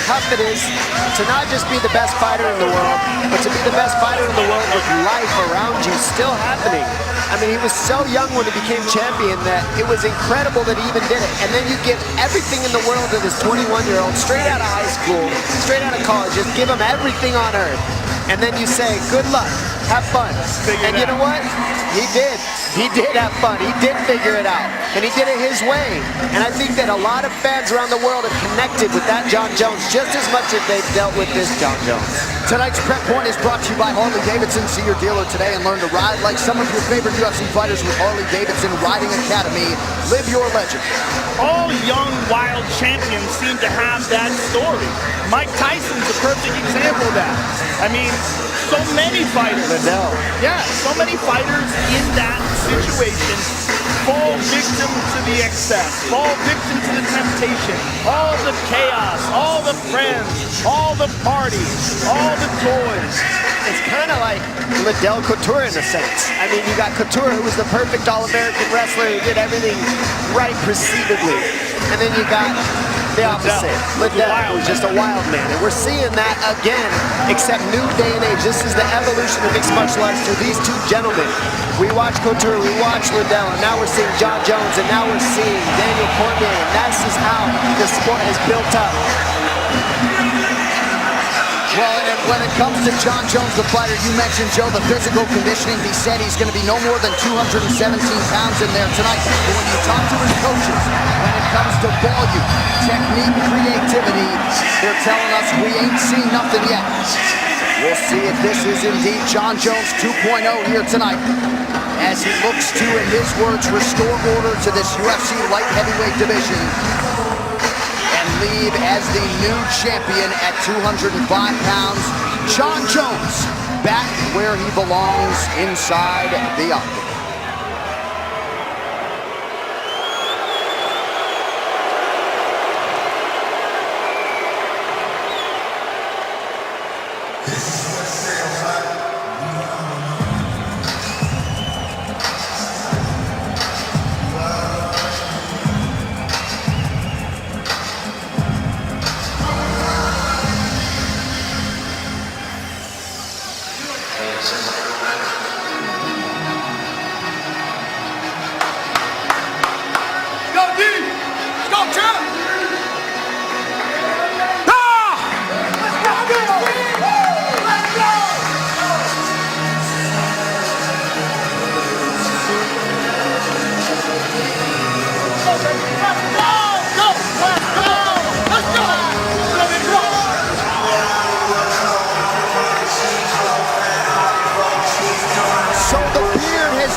tough it is to not just be the best fighter in the world, but to be the best fighter in the world with life around you still happening. I mean, he was so young when he became champion that it was incredible that he even did it. And then you give everything in the world to this 21-year-old, straight out of high school, straight out of college, just give him everything on earth. And then you say, good luck, have fun. And you know what? He did. He did have fun. He did figure it out. And he did it his way. And I think that a lot of fans around the world have connected with that Jon Jones just as much as they've dealt with this Jon Jones. Tonight's Prep Point is brought to you by Harley-Davidson. See your dealer today and learn to ride like some of your favorite UFC fighters with Harley-Davidson Riding Academy. Live your legend. All young, wild champions seem to have that story. Mike Tyson's a perfect example of that. I mean, so many fighters. Liddell. Yeah, so many fighters in that situation fall victim to the excess, fall victim to the temptation, all the chaos, all the friends, all the parties, all the toys. It's kind of like Liddell Couture in a sense. I mean, you got Couture, who was the perfect All-American wrestler who did everything right precededly. And then you got the opposite. Liddell, who's just a wild man. And we're seeing that again, except new day and age. This is the evolution of mixed martial arts through these two gentlemen. We watched Couture, we watched Liddell, and now we're seeing Jon Jones, and now we're seeing Daniel Cormier. And this is how the sport has built up. Well, and when it comes to Jon Jones, the fighter, you mentioned, Joe, the physical conditioning. He said he's going to be no more than 217 pounds in there tonight. But when you talk to his coaches, when it comes to volume, technique, creativity, they're telling us we ain't seen nothing yet. We'll see if this is indeed Jon Jones 2.0 here tonight, as he looks to, in his words, restore order to this UFC light heavyweight division and leave as the new champion at 205 pounds. Jon Jones back where he belongs, inside the octagon.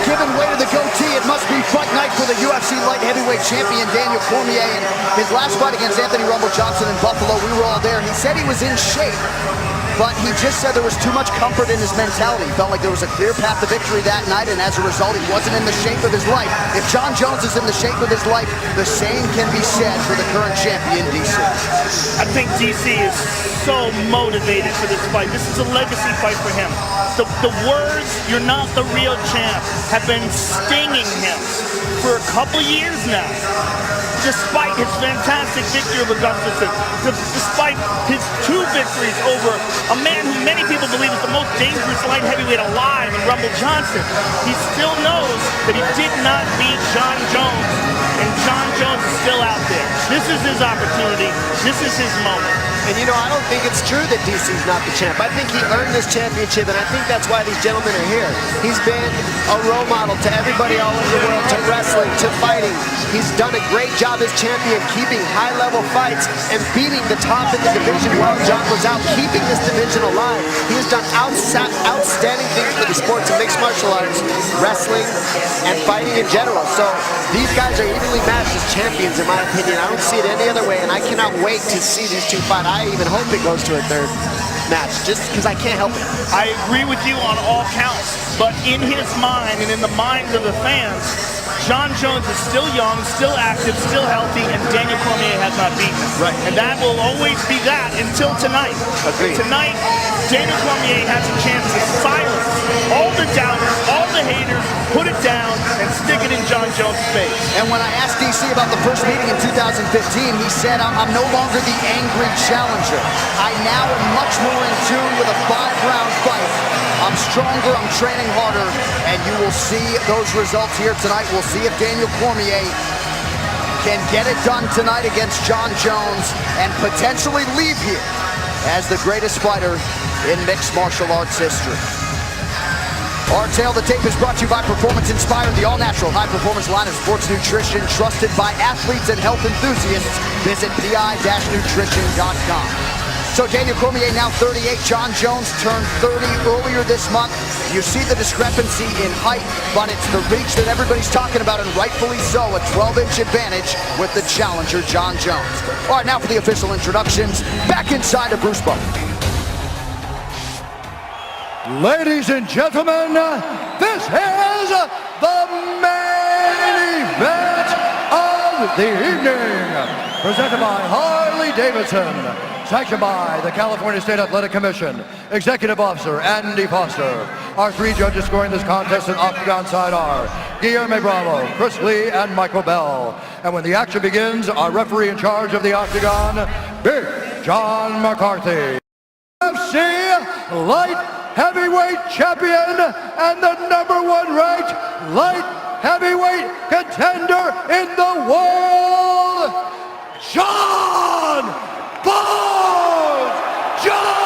Given way to the goatee, it must be fight night for the UFC light heavyweight champion Daniel Cormier. And his last fight against Anthony Rumble Johnson in Buffalo, we were all there. He said he was in shape, but he just said there was too much comfort in his mentality. He felt like there was a clear path to victory that night, and as a result, he wasn't in the shape of his life. If Jon Jones is in the shape of his life, the same can be said for the current champion, DC. I think DC is so motivated for this fight. This is a legacy fight for him. The words, "you're not the real champ," have been stinging him for a couple years now. Despite his fantastic victory over Gustafsson, despite his 2 victories over a man who many people believe is the most dangerous light heavyweight alive in Rumble Johnson, he still knows that he did not beat Jon Jones, and Jon Jones is still out there. This is his opportunity. This is his moment. And you know, I don't think it's true that DC's not the champ. I think he earned this championship, and I think that's why these gentlemen are here. He's been a role model to everybody all over the world, to wrestling, to fighting. He's done a great job as champion, keeping high-level fights and beating the top in the division while Jon was out, keeping this division alive. He has done outstanding things for the sports of mixed martial arts, wrestling, and fighting in general. So these guys are evenly matched as champions, in my opinion. I don't see it any other way, and I cannot wait to see these two fight. I even hope it goes to a third match, just because I can't help it. I agree with you on all counts, but in his mind and in the minds of the fans, Jon Jones is still young, still active, still healthy, and Daniel Cormier has not beaten him. Right. And that will always be that until tonight. Agreed. Tonight, Daniel Cormier has a chance to silence all the doubters, all the haters, put it down, and stick it in Jon Jones' face. And when I asked DC about the first meeting in 2015, he said, I'm no longer the angry challenger. I now am much more in tune with a 5-round fight. I'm stronger, I'm training harder, and you will see those results here tonight. We'll see if Daniel Cormier can get it done tonight against Jon Jones and potentially leave here as the greatest fighter in mixed martial arts history. Our Tale of the Tape is brought to you by Performance Inspired, the all-natural high-performance line of sports nutrition trusted by athletes and health enthusiasts. Visit pi-nutrition.com. So Daniel Cormier now 38. Jon Jones turned 30 earlier this month. You see the discrepancy in height, but it's the reach that everybody's talking about, and rightfully so. A 12-inch advantage with the challenger, Jon Jones. All right, now for the official introductions. Back inside of Bruce Buffer. Ladies and gentlemen, this is the main event of the evening. Presented by Harley-Davidson. Sanctioned by the California State Athletic Commission. Executive Officer Andy Foster. Our 3 judges scoring this contest in Octagon side are Guillermo Bravo, Chris Lee, and Michael Bell. And when the action begins, our referee in charge of the Octagon, Big John McCarthy. UFC Light Heavyweight Champion and the #1 ranked light heavyweight contender in the world, Jon Bones Jones!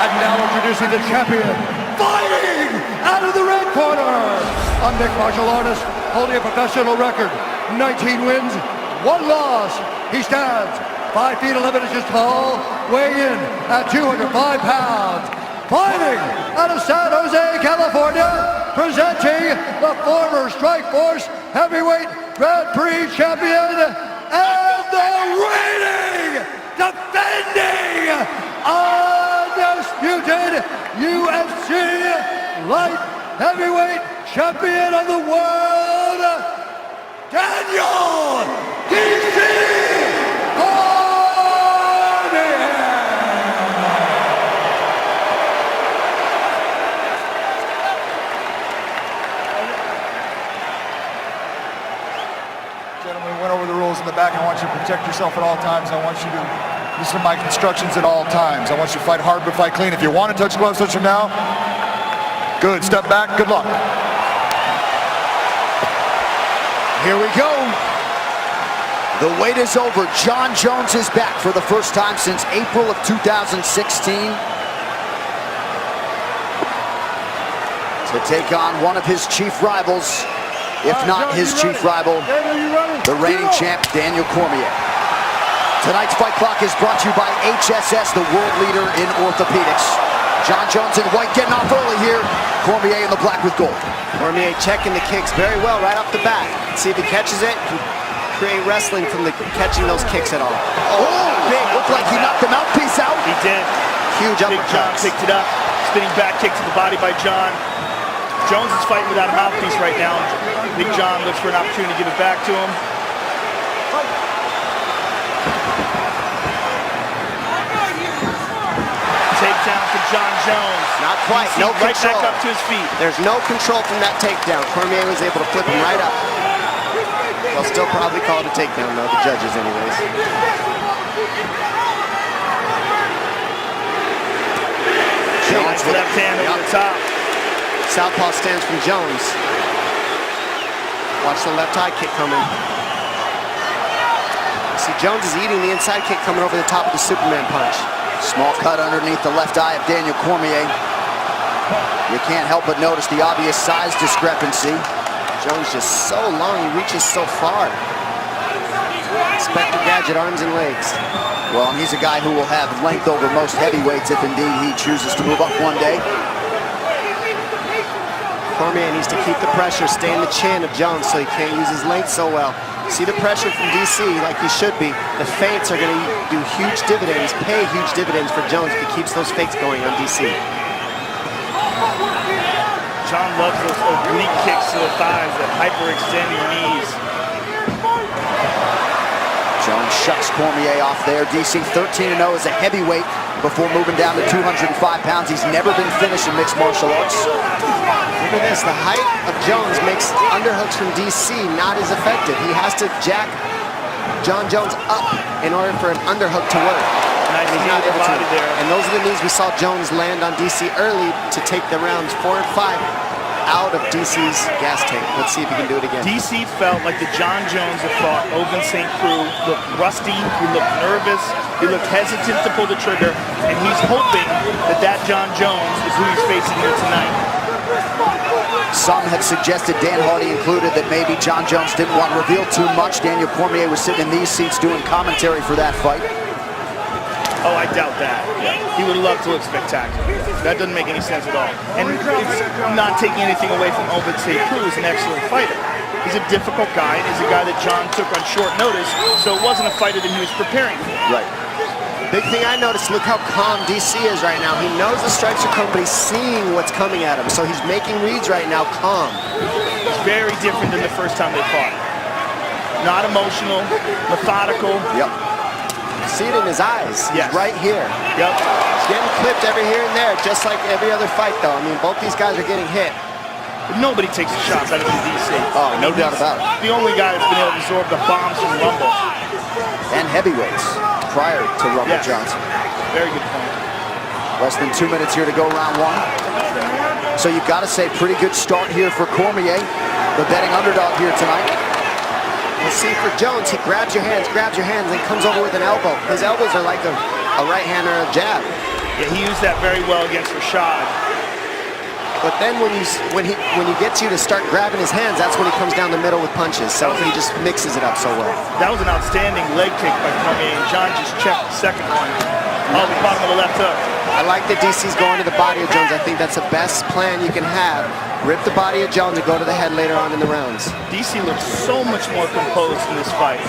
And now introducing the champion, fighting out of the red corner, a mixed martial artist holding a professional record, 19 wins, 1 loss. He stands 5 feet 11 inches tall, weighing in at 205 pounds. Fighting out of San Jose, California, presenting the former Strikeforce Heavyweight Grand Prix champion and the reigning, defending, undisputed UFC Light Heavyweight Champion of the world, Daniel DC Gentlemen, we went over the rules in the back. I want you to protect yourself at all times. I want you to listen to my instructions at all times. I want you to fight hard but fight clean. If you want to touch gloves, touch them now. Good. Step back. Good luck. Here we go. The wait is over. Jon Jones is back for the first time since April of 2016 to take on one of his chief rivals, if not his chief rival, the reigning champ, Daniel Cormier. Tonight's fight clock is brought to you by HSS, the world leader in orthopedics. Jon Jones in white getting off early here. Cormier in the black with gold. Cormier checking the kicks very well right off the bat. See if he catches it. Can create wrestling from the catching those kicks at all. Oh, big. Looked like he knocked the mouthpiece out. He did. Huge Big John uppercuts. picked it up. Spinning back kick to the body by John. Jones is fighting without a mouthpiece right now. Big John looks for an opportunity to give it back to him. Takedown for Jon Jones. Not quite. DC No right control. back up to his feet. There's no control from that takedown. Cormier was able to flip him right up. They'll still probably call it a takedown, though, the judges anyways. Jones with left hand over the top. Southpaw stance from Jones. Watch the left high kick coming. See, Jones is eating the inside kick coming over the top of the Superman punch. Small cut underneath the left eye of Daniel Cormier. You can't help but notice the obvious size discrepancy. Jones just so long, he reaches so far. Inspector Gadget, arms and legs. Well, and he's a guy who will have length over most heavyweights if indeed he chooses to move up one day. Cormier needs to keep the pressure, stay in the chin of Jones so he can't use his length so well. See the pressure from DC like he should be. The feints are going to do huge dividends, pay huge dividends for Jones if he keeps those fakes going on DC. John loves those oblique kicks to the thighs that hyperextend your knees. Jones shucks Cormier off there. DC 13-0 as a heavyweight before moving down to 205 pounds. He's never been finished in mixed martial arts. Look at this, the height of Jones makes underhooks from DC not as effective. He has to jack Jon Jones up in order for an underhook to work. Nice And he's knee not to the able to. body there. And those are the knees we saw Jones land on DC early to take the rounds 4 and 5 out of DC's gas tank. Let's see if he can do it again. DC felt like the Jon Jones that fought Ovince St. Preux looked rusty, he looked nervous, he looked hesitant to pull the trigger, and he's hoping that that Jon Jones is who he's facing here tonight. Some have suggested, Dan Hardy included, that maybe Jon Jones didn't want to reveal too much. Daniel Cormier was sitting in these seats doing commentary for that fight. Oh, I doubt that. He would love to look spectacular. That doesn't make any sense at all. And it's not taking anything away from Ovince St. Preux, who's an excellent fighter. He's a difficult guy, and he's a guy that Jon took on short notice, so it wasn't a fighter that he was preparing for. Right. Big thing I noticed, look how calm DC is right now. He knows the strikes are coming, but he's seeing what's coming at him. So he's making reads right now calm. It's very different than the first time they fought. Not emotional, methodical. Yep. See it in his eyes. He's Yes. right here. Yep. He's getting clipped every here and there, just like every other fight, though. I mean, both these guys are getting hit. Nobody takes a shot better than DC. Oh, no doubt about it. The only guy that's been able to absorb the bombs from Rumble. And heavyweights prior to Rumble Yes. Johnson. Very good point. Less than 2 minutes here to go, round one. So you've got to say, pretty good start here for Cormier, the betting underdog here tonight. Let's see for Jones, he grabs your hands, and comes over with an elbow. His elbows are like a right hand or a jab. Yeah, he used that very well against Rashad. But then when he gets you to start grabbing his hands, that's when he comes down the middle with punches. So he just mixes it up so well. That was an outstanding leg kick by Cormier, and Jon just checked the second one. Oh, the bottom of the left hook. I like that DC's going to the body of Jones. I think that's the best plan you can have. Rip the body of Jones and go to the head later on in the rounds. DC looks so much more composed in this fight.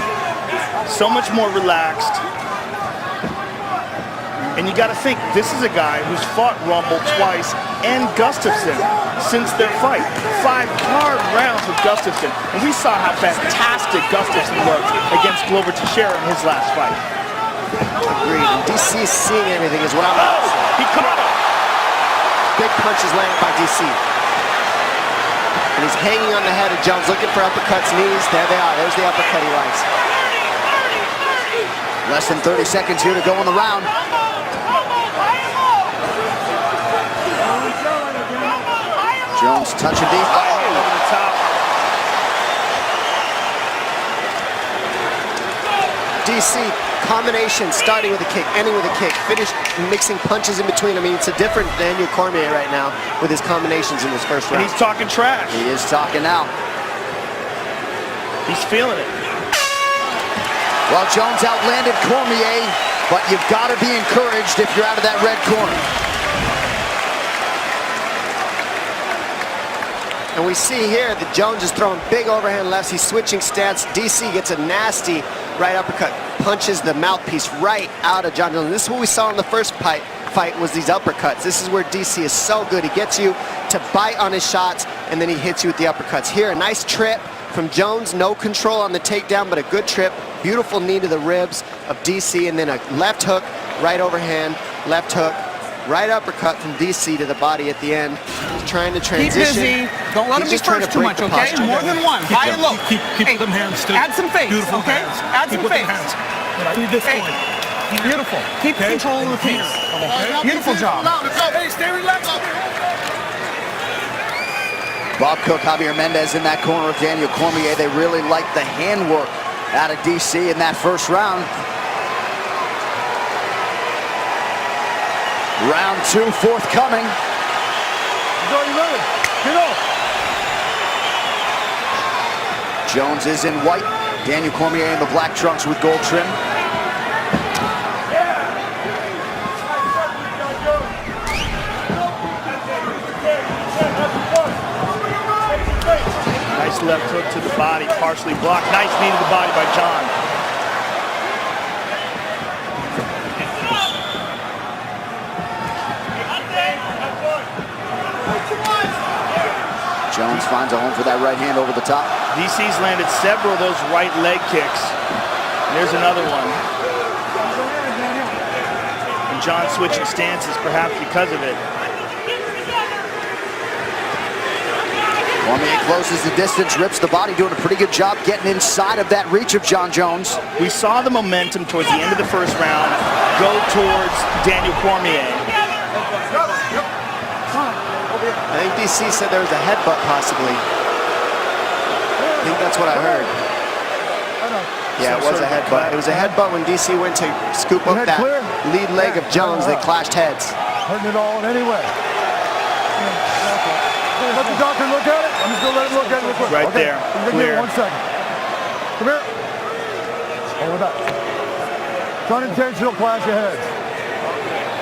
So much more relaxed. And you got to think, this is a guy who's fought Rumble twice and Gustafsson since their fight. 5 hard rounds with Gustafsson. And we saw how fantastic Gustafsson looked against Glover Teixeira in his last fight. Agreed. And DC is seeing everything as well. He caught him. Big punches landed by DC. And he's hanging on the head of Jones, looking for uppercuts, knees. There they are. There's the uppercut he likes. Less than 30 seconds here to go in the round. Jones touching deep. Over the top. DC, combination, starting with a kick, ending with a kick, finish mixing punches in between. I mean, it's a different Daniel Cormier right now with his combinations in this first And round. he's talking trash. He is talking now. He's feeling it. Well, Jones outlanded Cormier, but you've got to be encouraged if you're out of that red corner. And we see here that Jones is throwing big overhand lefts. He's switching stance. DC gets a nasty right uppercut, punches the mouthpiece right out of Jon Jones. This is what we saw in the first fight was these uppercuts. This is where DC is so good. He gets you to bite on his shots, and then he hits you with the uppercuts. Here, a nice trip from Jones. No control on the takedown, but a good trip. Beautiful knee to the ribs of DC, and then a left hook, right overhand, left hook, right uppercut from DC to the body at the end. He's trying to Keep transition. busy. Don't let him be He's just trying first to too break much, the okay? posture. More than one. High and low. Keep them hands still. Add some face, Beautiful okay? hands. Add Keep some with them face. hands. But I need this Hey. point. Beautiful. Keep Okay? control of the And here. pace. Okay? Beautiful job. Hey, stay relaxed. Bob Cook, Javier Mendez in that corner of Daniel Cormier. They really like the handwork out of DC in that first round. Round 2 forthcoming. Jones is in white. Daniel Cormier in the black trunks with gold trim. Nice left hook to the body, partially blocked. Nice knee to the body by Jon. Jones finds a home for that right hand over the top. DC's landed several of those right leg kicks. There's another one. And John switching stances, perhaps because of it. Cormier closes the distance, rips the body, doing a pretty good job getting inside of that reach of John Jones. We saw the momentum towards the end of the first round go towards Daniel Cormier. I think DC said there was a headbutt possibly. I think that's what I heard. Yeah, it was a headbutt. It was a headbutt when DC went to scoop up that lead leg of Jones. They clashed heads. Hurting it all in any way. Let the doctor look at it. I'm just gonna let him look at it real quick. Right there, clear. 1 second. Come here. Hold that. It's unintentional clash of heads.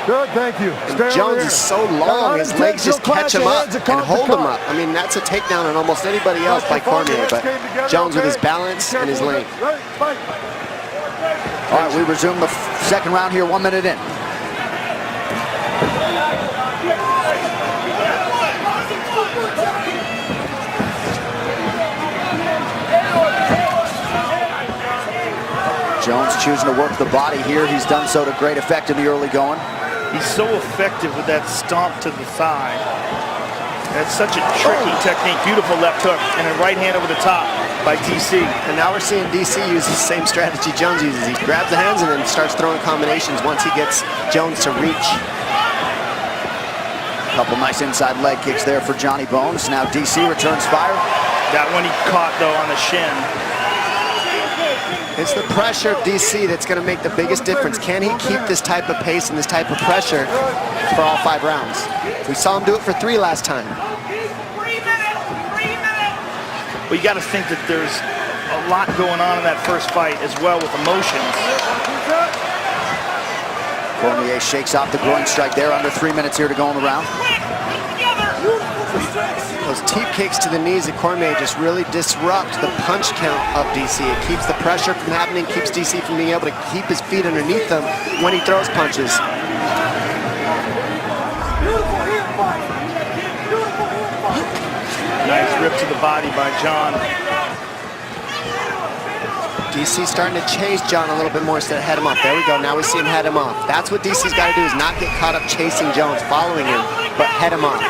Good, thank you. Stay Jones over here. is so long, his legs just catch him up and hold him up. I mean, that's a takedown on almost anybody else like Cormier, but Jones with his balance and his length. All right, we resume the second round here, 1 minute in. Jones choosing to work the body here. He's done so to great effect in the early going. He's so effective with that stomp to the thigh. That's such a tricky technique. Beautiful left hook and a right hand over the top by DC. And now we're seeing DC use the same strategy Jones uses. He grabs the hands and then starts throwing combinations once he gets Jones to reach. Couple nice inside leg kicks there for Johnny Bones. Now DC returns fire. That one he caught though on the shin. It's the pressure of DC that's going to make the biggest difference. Can he keep this type of pace and this type of pressure for all 5 rounds? We saw him do it for 3 last time. But you got to think that there's a lot going on in that first fight as well with emotions. Cormier shakes off the groin strike there. Under 3 minutes here to go in the round. Those teep kicks to the knees of Cormier just really disrupt the punch count of DC. It keeps the pressure from happening, keeps DC from being able to keep his feet underneath him when he throws punches. Nice rip to the body by John. DC starting to chase John a little bit more instead of head him up. There we go, now we see him head him off. That's what DC's got to do, is not get caught up chasing Jones, following him, but head him off.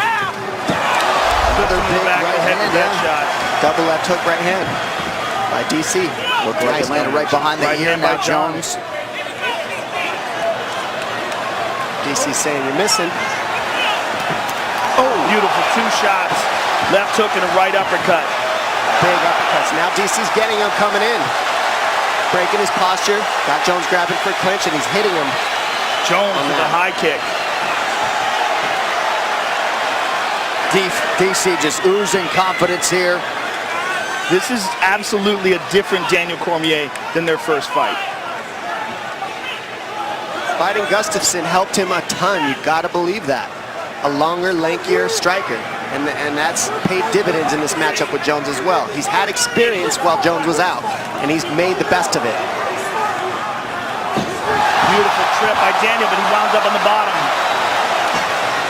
Another big Back right ahead hand, with that shot. Double left hook right hand by DC. Looked like it landed right behind the Right ear. hand Now by John. Jones. DC saying you're missing. Oh, beautiful 2 shots. Left hook and a right uppercut. Big uppercuts. Now DC's getting him coming in. Breaking his posture. Got Jones grabbing for a clinch and he's hitting him. Jones with a high kick. DC just oozing confidence here. This is absolutely a different Daniel Cormier than their first fight. Fighting Gustafsson helped him a ton. You've got to believe that. A longer, lankier striker. And that's paid dividends in this matchup with Jones as well. He's had experience while Jones was out, and he's made the best of it. Beautiful trip by Daniel, but he wound up on the bottom.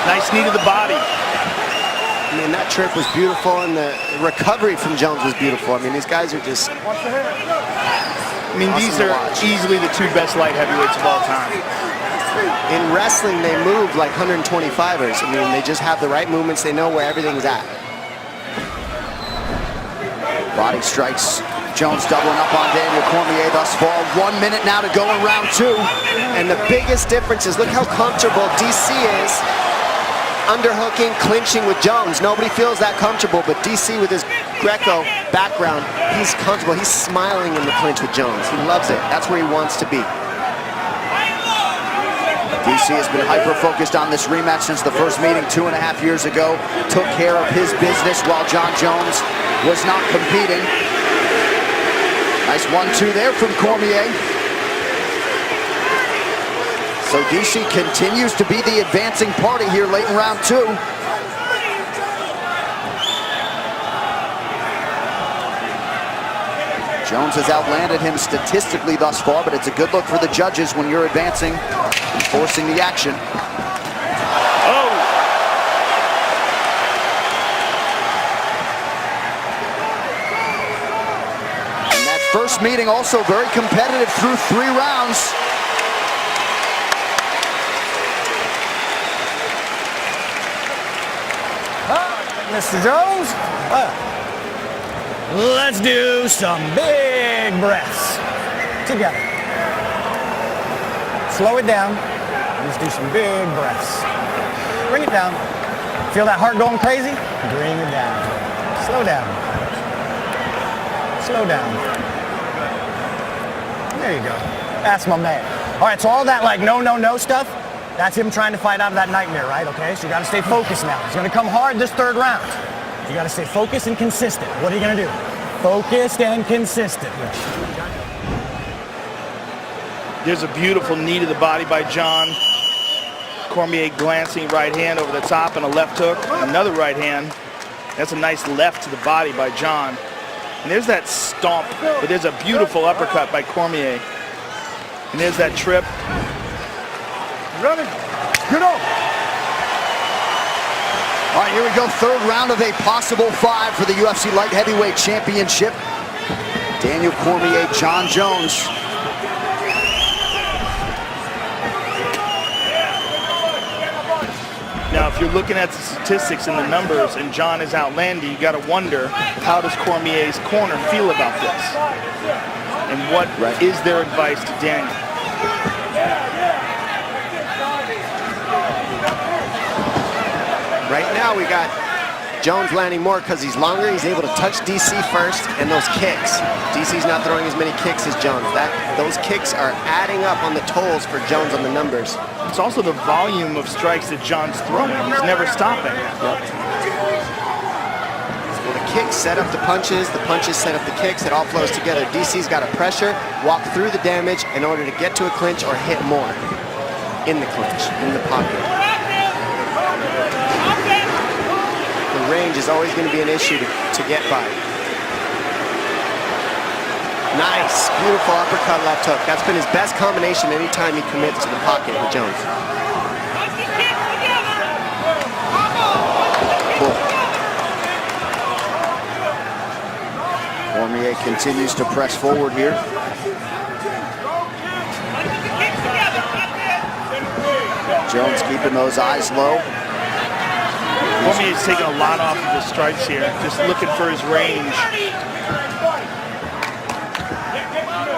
Nice knee to the body. I mean, that trip was beautiful, and the recovery from Jones was beautiful. I mean, these guys are just... I mean, these awesome to are watch. easily the 2 best light heavyweights of all time. In wrestling, they move like 125ers. I mean, they just have the right movements. They know where everything's at. Body strikes. Jones doubling up on Daniel Cormier thus far. 1 minute now to go in round 2. And the biggest difference is look how comfortable DC is underhooking, clinching with Jones. Nobody feels that comfortable, but DC with his Greco background, he's comfortable. He's smiling in the clinch with Jones. He loves it. That's where he wants to be. DC has been hyper-focused on this rematch since the first meeting 2.5 years ago. Took care of his business while John Jones was not competing. Nice 1-2 there from Cormier. So DC continues to be the advancing party here late in round 2. Jones has outlanded him statistically thus far, but it's a good look for the judges when you're advancing and forcing the action. Oh! And that first meeting also very competitive through 3 rounds. Mr. Jones, let's do some big breaths together. Slow it down. Let's do some big breaths. Bring it down. Feel that heart going crazy? Bring it down. Slow down. Slow down. There you go. That's my man. All right, so all that like no stuff, that's him trying to fight out of that nightmare, right? Okay, so you got to stay focused now. It's going to come hard this 3rd round. You got to stay focused and consistent. What are you going to do? Focused and consistent. There's a beautiful knee to the body by John. Cormier glancing right hand over the top and a left hook. Another right hand. That's a nice left to the body by John. And there's that stomp, but there's a beautiful uppercut by Cormier. And there's that trip. Running. Get up. All right, here we go. 3rd round of a possible 5 for the UFC Light Heavyweight Championship. Daniel Cormier, Jon Jones. Now, if you're looking at the statistics and the numbers and John is outlanding, you got to wonder, how does Cormier's corner feel about this? And what is their advice to Daniel? Right now we got Jones landing more because he's longer. He's able to touch DC first, and those kicks. DC's not throwing as many kicks as Jones. Those kicks are adding up on the tolls for Jones on the numbers. It's also the volume of strikes that John's throwing. He's never stopping. Well, the kicks set up the punches set up the kicks. It all flows together. DC's got to pressure, walk through the damage in order to get to a clinch or hit more in the clinch, in the pocket. The range is always going to be an issue to get by. Nice, beautiful uppercut left hook. That's been his best combination anytime he commits to the pocket with Jones. Cool. Cormier continues to press forward here. Jones keeping those eyes low. Cormier's taking a lot off of his strikes here, just looking for his range.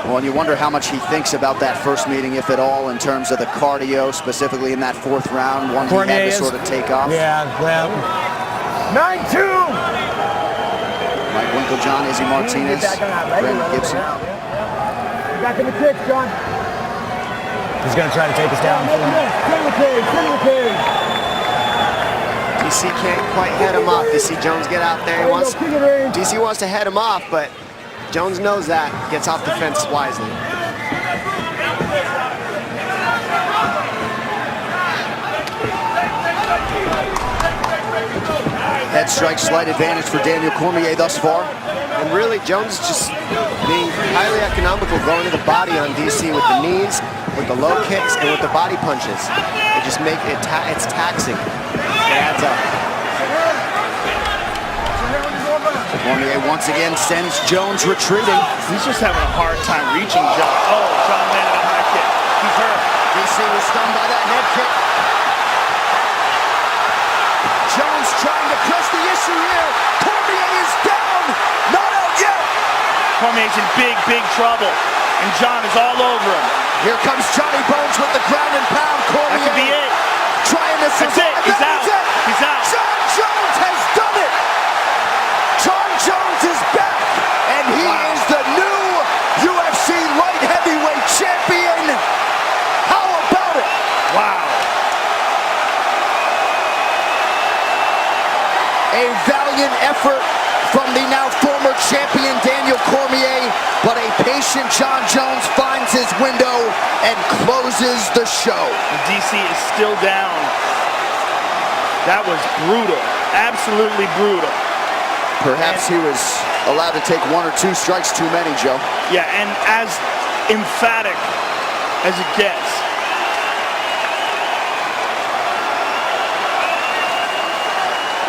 Well, and you wonder how much he thinks about that first meeting, if at all, in terms of the cardio, specifically in that 4th round, one he had to sort of take off. Yeah, well, 9-2. Mike Winkeljohn, Izzy Martinez, Brandon Gibson. Back in the kick, John. He's going to try to take us down. DC can't quite head him off. You see Jones get out there. DC wants to head him off, but Jones knows that. Gets off the fence wisely. Head strike, slight advantage for Daniel Cormier thus far. And really, Jones is just being highly economical, going to the body on DC with the knees, with the low kicks, and with the body punches. It just make it, it's taxing. It adds up. Cormier once again sends Jones retreating. He's just having a hard time reaching John. Oh, John landed a high kick. He's hurt. DC was stunned by that head kick. Jones trying to press the issue here. Cormier is down. Not out yet. Cormier's in big trouble. And John is all over him. Here comes Johnny Bones with the ground and pound. Cormier That could be it. trying to survive. That's it. He's out. He's out. Jon Jones has done it. Jon Jones is back. And he is the new UFC light heavyweight champion. How about it? Wow. A valiant effort from the now former champion Daniel Cormier, but a patient Jon Jones finds his window and closes the show. And DC is still down. That was brutal. Absolutely brutal. Perhaps he was allowed to take 1 or 2 strikes too many, Joe. Yeah, and as emphatic as it gets.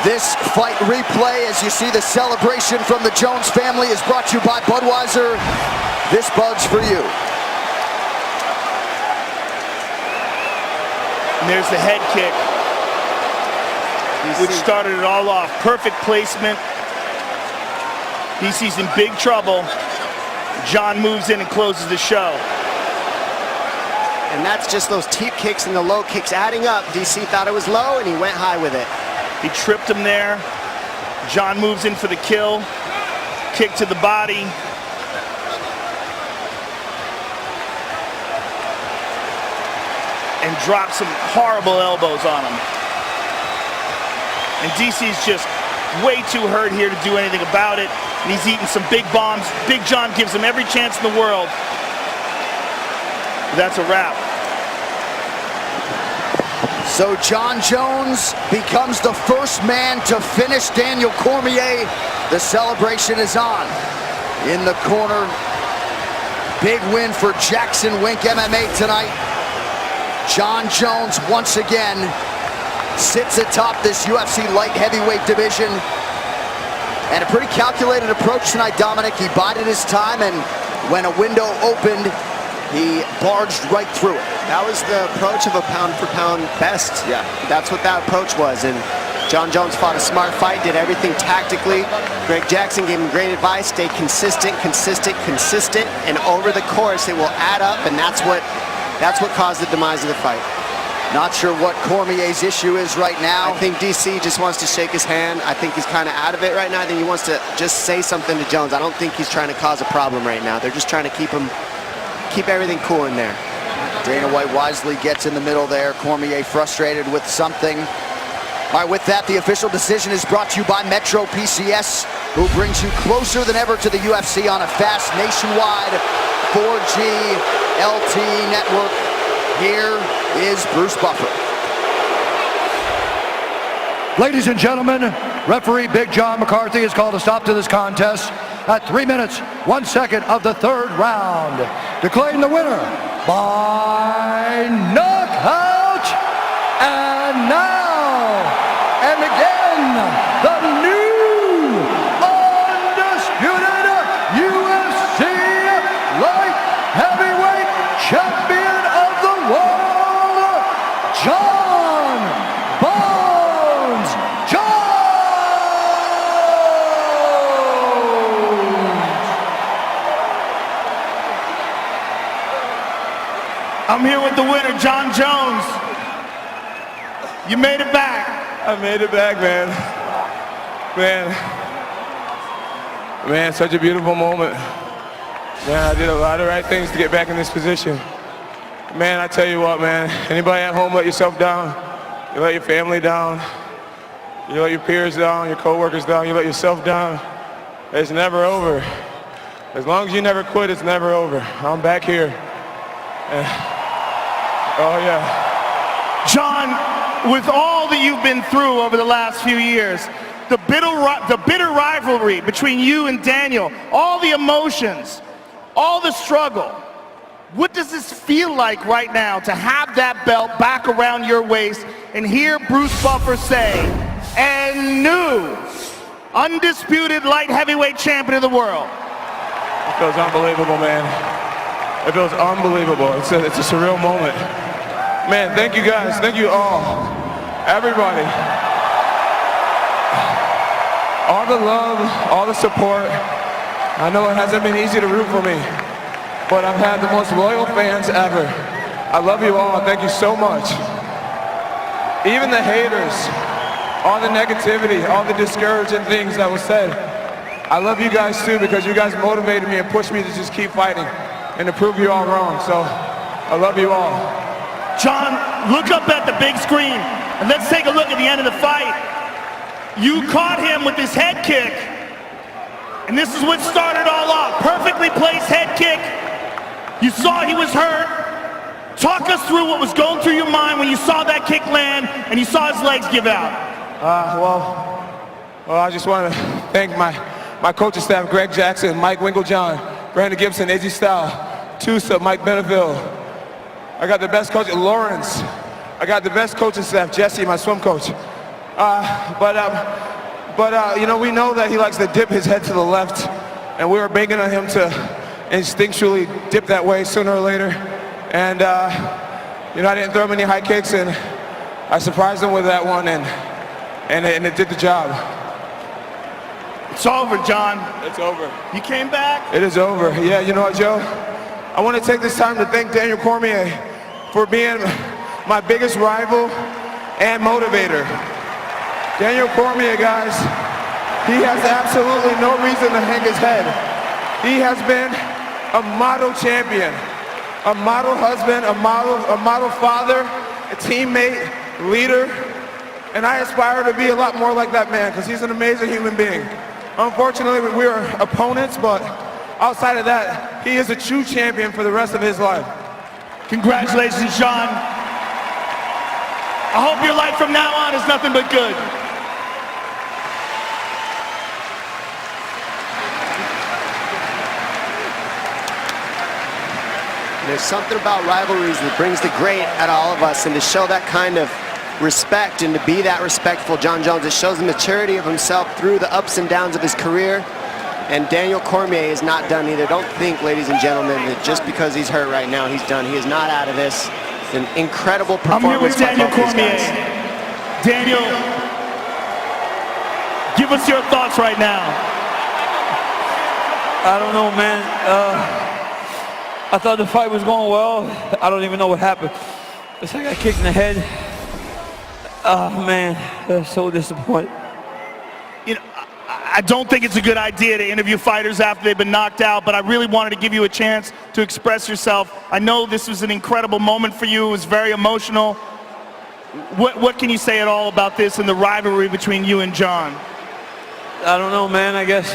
This fight replay, as you see the celebration from the Jones family, is brought to you by Budweiser. this Bugs for you. And there's the head kick, which started it all off. Perfect placement. DC's in big trouble. John moves in and closes the show. And that's just those teep kicks and the low kicks adding up. DC thought it was low, and he went high with it. He tripped him there. John moves in for the kill. Kick to the body. And drops some horrible elbows on him. And DC's just way too hurt here to do anything about it. And he's eating some big bombs. Big John gives him every chance in the world. That's a wrap. So Jon Jones becomes the first man to finish Daniel Cormier. The celebration is on. In the corner, big win for Jackson Wink MMA tonight. Jon Jones once again sits atop this UFC light heavyweight division. And a pretty calculated approach tonight, Dominic. He bided his time, and when a window opened, he barged right through it. That was the approach of a pound-for-pound best. Yeah, that's what that approach was. And Jon Jones fought a smart fight, did everything tactically. Greg Jackson gave him great advice. Stay consistent, consistent, consistent, and over the course, it will add up, and that's what caused the demise of the fight. Not sure what Cormier's issue is right now. I think DC just wants to shake his hand. I think he's kind of out of it right now. I think he wants to just say something to Jones. I don't think he's trying to cause a problem right now. They're just trying to keep everything cool in there. Dana White wisely gets in the middle there. Cormier frustrated with something. All right, with that, the official decision is brought to you by Metro PCS, who brings you closer than ever to the UFC on a fast nationwide 4G LTE network. Here is Bruce Buffer. Ladies and gentlemen, referee Big John McCarthy has called a stop to this contest at 3 minutes, 1 second of the third round, declaring the winner by knockout. And now, and again, the new undisputed UFC light heavyweight champion of the world, Jon Bones Jones. I'm here with the winner, Jon Jones. You made it back. I made it back, man. Man, such a beautiful moment. Man, I did a lot of right things to get back in this position. Man, I tell you what, man, anybody at home let yourself down, you let your family down, you let your peers down, your coworkers down, you let yourself down, it's never over. As long as you never quit, it's never over. I'm back here. Oh, yeah. John, with all that you've been through over the last few years, the bitter rivalry between you and Daniel, all the emotions, all the struggle, what does this feel like right now to have that belt back around your waist and hear Bruce Buffer say, and new, undisputed light heavyweight champion of the world? It feels unbelievable, man. It feels unbelievable. It's a surreal moment. Man, thank you guys. Thank you all. Everybody. All the love, all the support. I know it hasn't been easy to root for me, but I've had the most loyal fans ever. I love you all. Thank you so much. Even the haters, all the negativity, all the discouraging things that was said. I love you guys too, because you guys motivated me and pushed me to just keep fighting and to prove you all wrong. So I love you all. John, look up at the big screen and let's take a look at the end of the fight. You caught him with this head kick, and this is what started all off. Perfectly placed head kick. You saw he was hurt. Talk us through what was going through your mind when you saw that kick land and you saw his legs give out. Well, I just want to thank my coaching staff, Greg Jackson, Mike Winkeljohn, Brandon Gibson, Izzy Style, Tusa, Mike Beneville. I got the best coach, Lawrence. I got the best coaching staff, Jesse, my swim coach. You know, we know that he likes to dip his head to the left, and we were banking on him to instinctually dip that way sooner or later. And, you know, I didn't throw many high kicks, and I surprised him with that one, and it did the job. It's over, John. It's over. You came back. It is over. Yeah, you know what, Joe? I want to take this time to thank Daniel Cormier for being my biggest rival and motivator. Daniel Cormier, guys, he has absolutely no reason to hang his head. He has been a model champion, a model husband, a model father, a teammate, leader, and I aspire to be a lot more like that man because he's an amazing human being. Unfortunately, we are opponents, but outside of that, he is a true champion for the rest of his life. Congratulations, John. I hope your life from now on is nothing but good. There's something about rivalries that brings the great out of all of us, and to show that kind of respect and to be that respectful, Jon Jones, it shows the maturity of himself through the ups and downs of his career. And Daniel Cormier is not done either. Don't think, ladies and gentlemen, that just because he's hurt right now, he's done. He is not out of this. It's an incredible performance. I'm here with Daniel by both these Cormier. guys. Daniel, give us your thoughts right now. I don't know, man. I thought the fight was going well. I don't even know what happened. It's like I got kicked in the head. Oh, man, that's so disappointed. You know, I don't think it's a good idea to interview fighters after they've been knocked out, but I really wanted to give you a chance to express yourself. I know this was an incredible moment for you. It was very emotional. What can you say at all about this and the rivalry between you and John? I don't know, man. I guess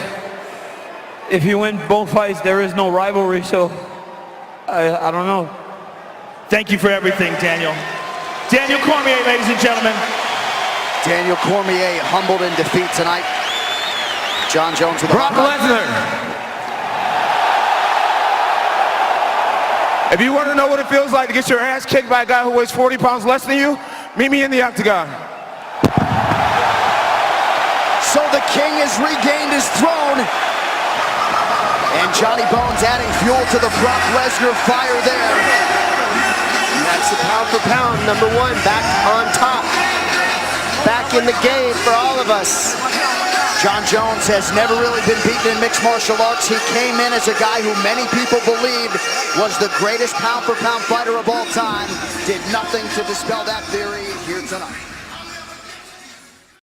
if you win both fights, there is no rivalry, so I don't know. Thank you for everything, Daniel. Daniel Cormier, ladies and gentlemen. Daniel Cormier humbled in defeat tonight. Jon Jones with a Brock Lesnar. If you want to know what it feels like to get your ass kicked by a guy who weighs 40 pounds less than you, meet me in the octagon. So the king has regained his throne. And Johnny Bones adding fuel to the Brock Lesnar fire there. And that's the pound for pound, #1, back on top. Back in the game for all of us. Jon Jones has never really been beaten in mixed martial arts. He came in as a guy who many people believed was the greatest pound-for-pound fighter of all time. Did nothing to dispel that theory here tonight.